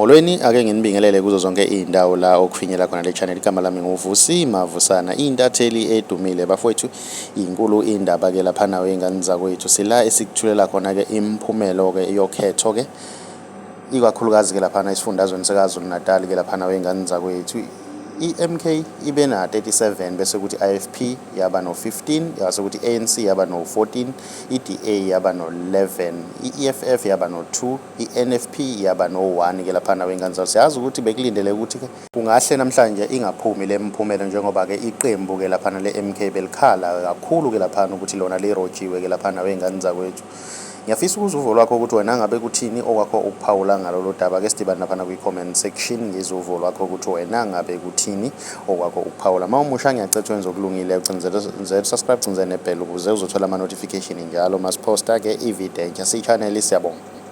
Molweni ake nginibingelele kuzo zonke izindawo la okufinyela khona le channel. Igama lami nguVusi Mavusana, intatheli edumile bafowethu. Inkulu indaba ke lapha nawe ingane zakwethu sila esikuthulela khona ke imiphumelo ke yokhetho ke ikakhulukazi ke lapha esifundazweni sikaZulu Natal ke lapha nawe ingane zakwethu. I-MK ibe na 37 bese kuthi IFP yaba no 15, yase kuthi ANC yaba no 14, iDA yaba no 11, iEFF yaba no 2, iNFP yaba no 1 ke lapha nawe ingane zakwethu. Siyazi ukuthi bekulindele ukuthi ke kungahle namhlanje ingaphumi le mphumela njengoba ke iqembu ke lapha le MK belikhala kakhulu ke lapha ukuthi lona lirojiwe ke lapha nawe ingane zakwethu. Ngiyafisa uzuvo lwakho ukuthi wena ngabe kuthini okwakho ukuphawula ngalolu daba. Ke sidibane lapha kwi-comment section ngizuvo lwakho ukuthi wena ngabe kuthini okwakho ukuphawula. Mawumusha ngiyacela wenze okulungile ucinzele subscribe, cinzele nebell ukuze uzothola ama notification njalo masiposta ke ivideo entsha si channel. Siyabonga.